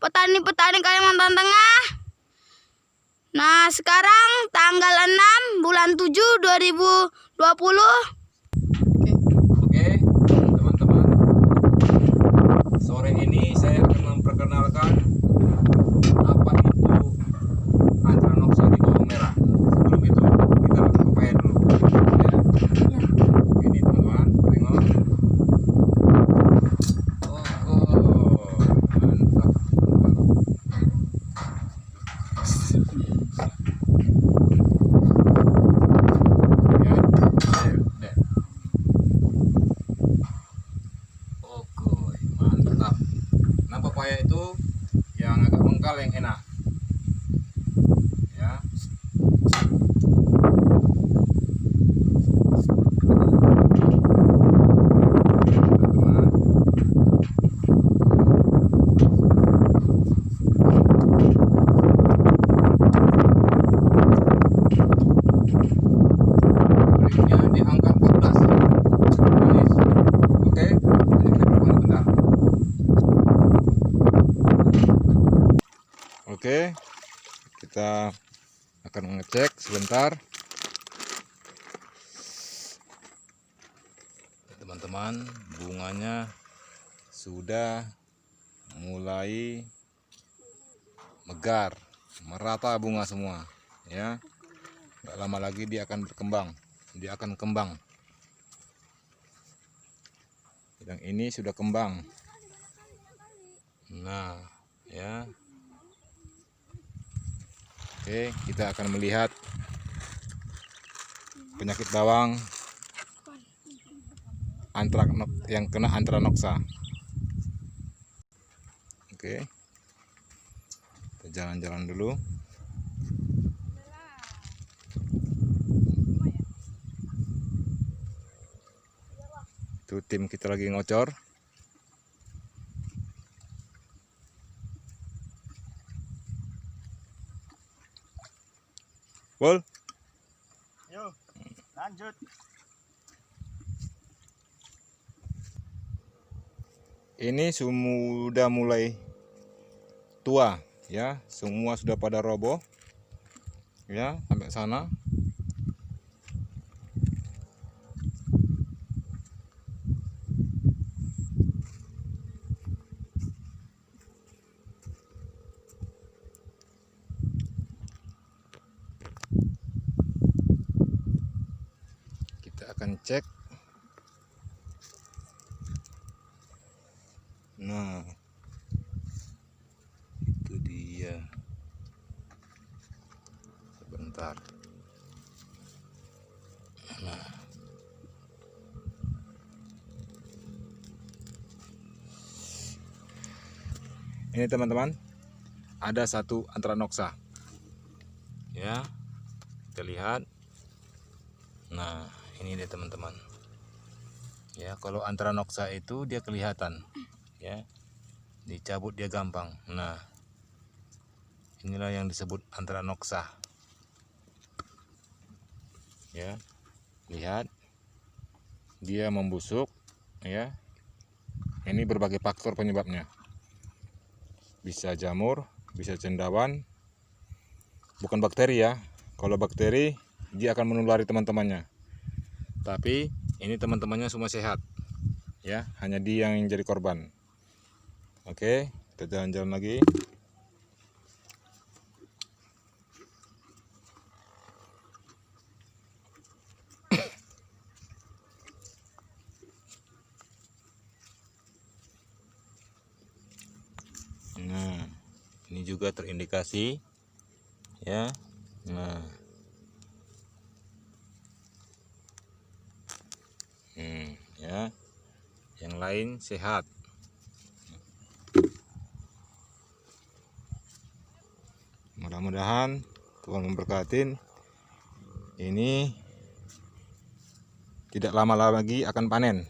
petani-petani Kalimantan Tengah. Nah, sekarang tanggal 6 bulan 7 2020. Oke, teman-teman. Sore ini saya akan memperkenalkan apa itu Anthranoxa di bawang merah. Sebelum itu kita makan pepaya dulu. Ya. Ini teman-teman, tengok. Mantap. Mantap. Nah, pepaya itu yang agak mengkal yang enak. Ya. Teman-teman. Breaknya di angka 14. Manis. Oke, kita coba bentar. Oke, kita akan mengecek sebentar. Teman-teman, bunganya sudah mulai megar, merata bunga semua, ya. Nggak lama lagi dia akan berkembang, dia akan kembang. Yang ini sudah kembang. Nah, ya. Oke, kita akan melihat penyakit bawang yang kena Anthranoxa. Oke, kita jalan-jalan dulu. Itu tim kita lagi ngocor. Bol. Yuk, lanjut. Ini sudah mulai tua, ya. Semua sudah pada roboh, ya, sampai sana. Kita akan cek. Nah, itu dia. Sebentar. Nah, ini teman-teman, ada satu Anthranoxa, ya, kita lihat. Nah, ini dia teman-teman, ya. Kalau Anthranoxa itu dia kelihatan, ya, dicabut dia gampang. Nah, inilah yang disebut Anthranoxa, ya. Lihat, dia membusuk, ya. Ini berbagai faktor penyebabnya, bisa jamur, bisa cendawan, bukan bakteri, ya. Kalau bakteri dia akan menulari teman-temannya, tapi ini teman-temannya semua sehat, ya, hanya dia yang jadi korban. Oke, kita jalan-jalan lagi. Nah, ini juga terindikasi, ya. Nah, ya, yang lain sehat. Mudah-mudahan Tuhan memberkati. Ini tidak lama lagi akan panen.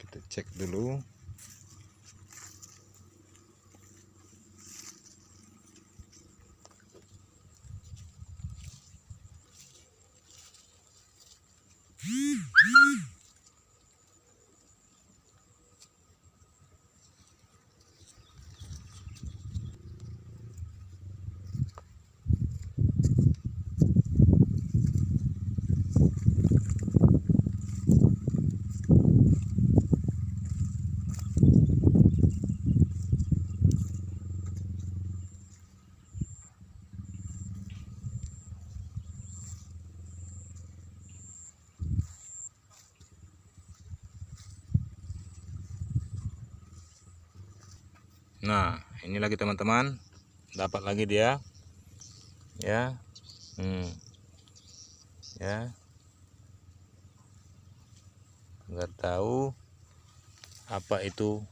Kita cek dulu. Nah, ini lagi teman-teman, dapat lagi dia, ya, ya, nggak tahu apa itu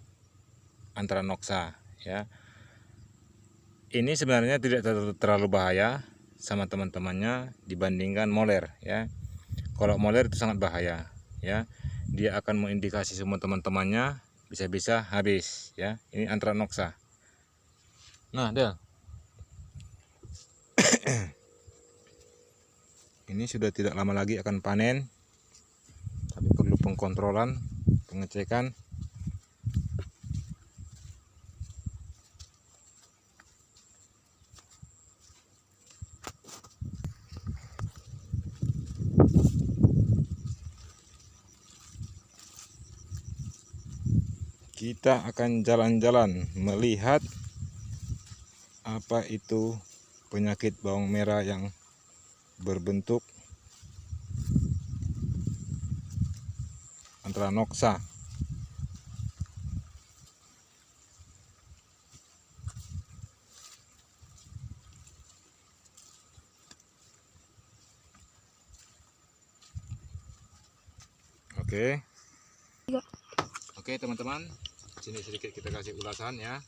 Anthranoxa, ya. Ini sebenarnya tidak terlalu bahaya sama teman-temannya dibandingkan moler, ya. Kalau moler itu sangat bahaya, ya. Dia akan mengindikasi semua teman-temannya, bisa-bisa habis, ya. Ini Anthranoxa. Nah, Del. Ini sudah tidak lama lagi akan panen, tapi perlu pengkontrolan, pengecekan. Kita akan jalan-jalan melihat apa itu penyakit bawang merah yang berbentuk Anthranoxa. Oke. Oke teman-teman, sini sedikit kita kasih ulasan ya.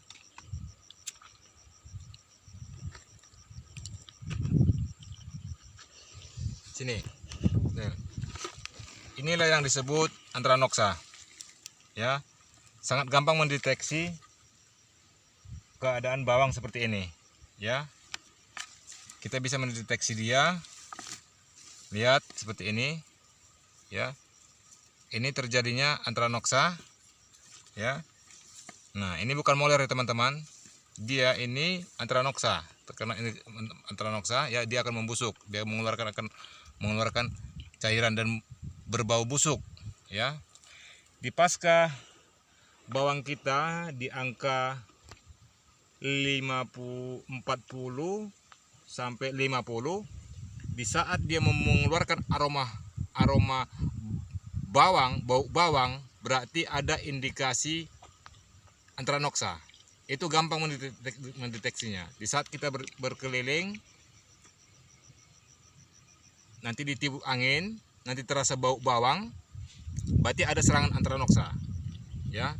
Sini. Nah, inilah yang disebut Anthranoxa. Ya. Sangat gampang mendeteksi keadaan bawang seperti ini, ya. Kita bisa mendeteksi dia. Lihat seperti ini. Ya. Ini terjadinya Anthranoxa, ya. Nah, ini bukan moler ya teman-teman. Dia ini Anthranoxa. Terkena ini Anthranoxa, ya, dia akan membusuk. Dia mengeluarkan cairan dan berbau busuk, ya. Di pasca bawang kita di angka 40 sampai 50, di saat dia mengeluarkan aroma bawang, bau bawang, berarti ada indikasi Anthranoxa. Itu gampang mendeteksinya. Di saat kita berkeliling, nanti ditiup angin, nanti terasa bau bawang, berarti ada serangan Anthranoxa, ya.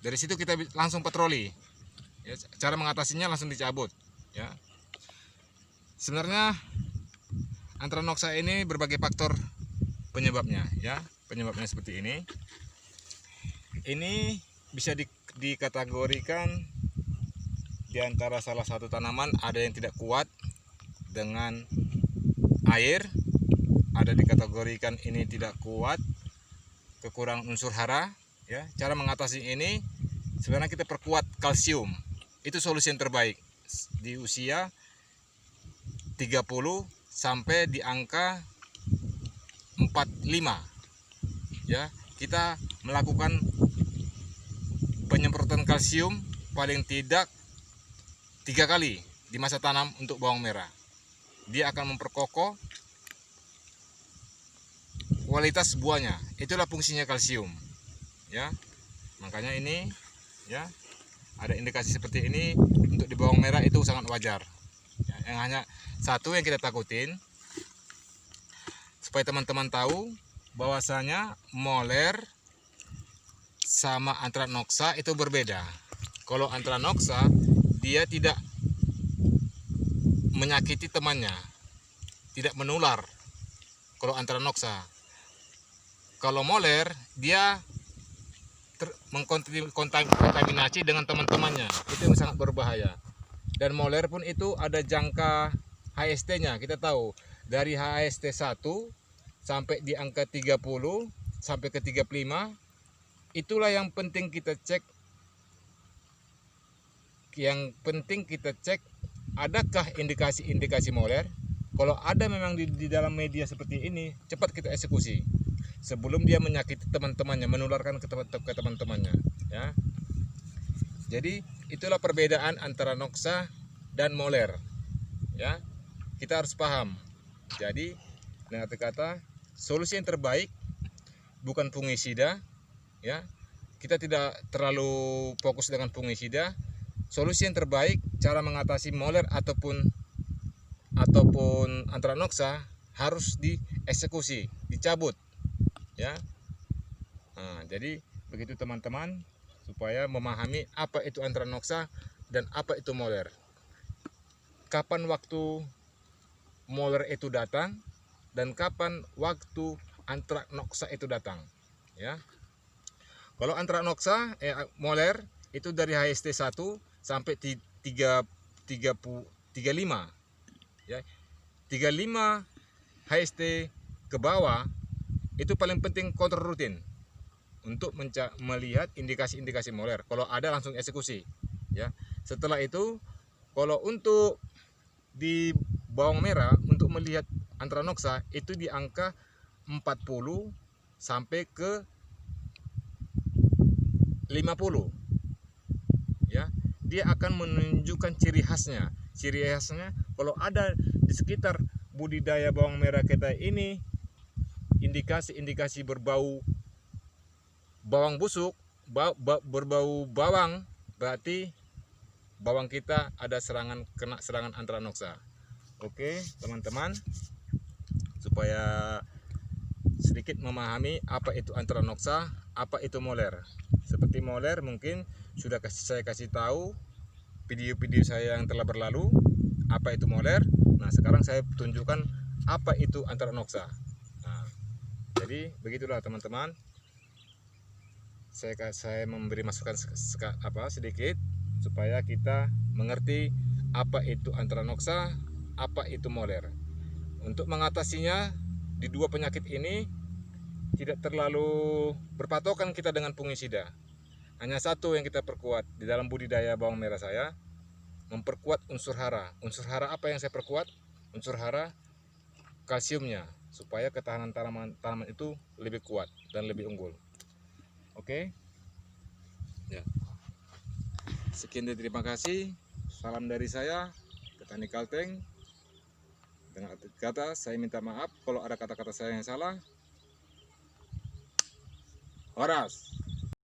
Dari situ kita langsung patroli, ya. Cara mengatasinya langsung dicabut, ya. Sebenarnya Anthranoxa ini berbagai faktor penyebabnya, ya. Penyebabnya seperti ini. Ini bisa dikategorikan di antara salah satu tanaman ada yang tidak kuat dengan air, ada dikategorikan ini tidak kuat, kekurangan unsur hara, ya. Cara mengatasi ini sebenarnya kita perkuat kalsium. Itu solusi yang terbaik di usia 30 sampai di angka 45, ya. Kita melakukan penyemprotan kalsium paling tidak 3 kali di masa tanam untuk bawang merah. Dia akan memperkokoh kualitas buahnya. Itulah fungsinya kalsium, ya. Makanya ini, ya, ada indikasi seperti ini untuk di bawang merah itu sangat wajar, ya. Yang hanya satu yang kita takutin, supaya teman-teman tahu bahwasanya moler sama Anthranoxa itu berbeda. Kalau Anthranoxa dia tidak menyakiti temannya, tidak menular. Kalau Anthranoxa, kalau moler dia mengkontaminasi dengan teman-temannya, itu yang sangat berbahaya. Dan moler pun itu ada jangka HST-nya. Kita tahu dari HST 1 sampai di angka 30 sampai ke 35. Itulah yang penting kita cek. Yang penting kita cek, adakah indikasi-indikasi moler. Kalau ada memang di dalam media seperti ini, cepat kita eksekusi sebelum dia menyakiti teman-temannya, menularkan ke teman-temannya, ya. Jadi itulah perbedaan antara Anthranoxa dan moler, ya. Kita harus paham. Jadi dengan kata solusi yang terbaik bukan fungisida, ya, kita tidak terlalu fokus dengan fungisida, solusi yang terbaik cara mengatasi moler ataupun antraknoksa harus dieksekusi, dicabut ya. Nah, jadi begitu teman-teman, supaya memahami apa itu antraknoksa dan apa itu moler. Kapan waktu moler itu datang dan kapan waktu antraknoksa itu datang ya. Kalau antraknoksa moler itu dari HST 1 sampai 35 ya. 35 HST ke bawah itu paling penting kontrol rutin untuk melihat indikasi-indikasi moler. Kalau ada langsung eksekusi ya. Setelah itu kalau untuk di bawang merah untuk melihat antraknoksa itu di angka 40 sampai ke 50 ya. Dia akan menunjukkan ciri khasnya. Ciri khasnya kalau ada di sekitar budidaya bawang merah kita ini indikasi-indikasi berbau bawang busuk, berbau bawang, berarti bawang kita ada kena serangan antraknoksa. Oke teman-teman, supaya sedikit memahami apa itu antraknoksa, apa itu moler. Seperti moler mungkin sudah saya kasih tahu video-video saya yang telah berlalu apa itu moler. Nah sekarang saya tunjukkan apa itu antraknoksa. Nah, jadi begitulah teman-teman. Saya memberi masukan sedikit supaya kita mengerti apa itu antraknoksa, apa itu moler. Untuk mengatasinya di dua penyakit ini tidak terlalu berpatokan kita dengan fungisida. Hanya satu yang kita perkuat di dalam budidaya bawang merah saya, memperkuat unsur hara. Unsur hara apa yang saya perkuat? Unsur hara kalsiumnya, supaya ketahanan tanaman itu lebih kuat dan lebih unggul. Oke ya. Sekian dan terima kasih. Salam dari saya, Petani Kalteng. Dengan kata saya minta maaf kalau ada kata-kata saya yang salah. Horas.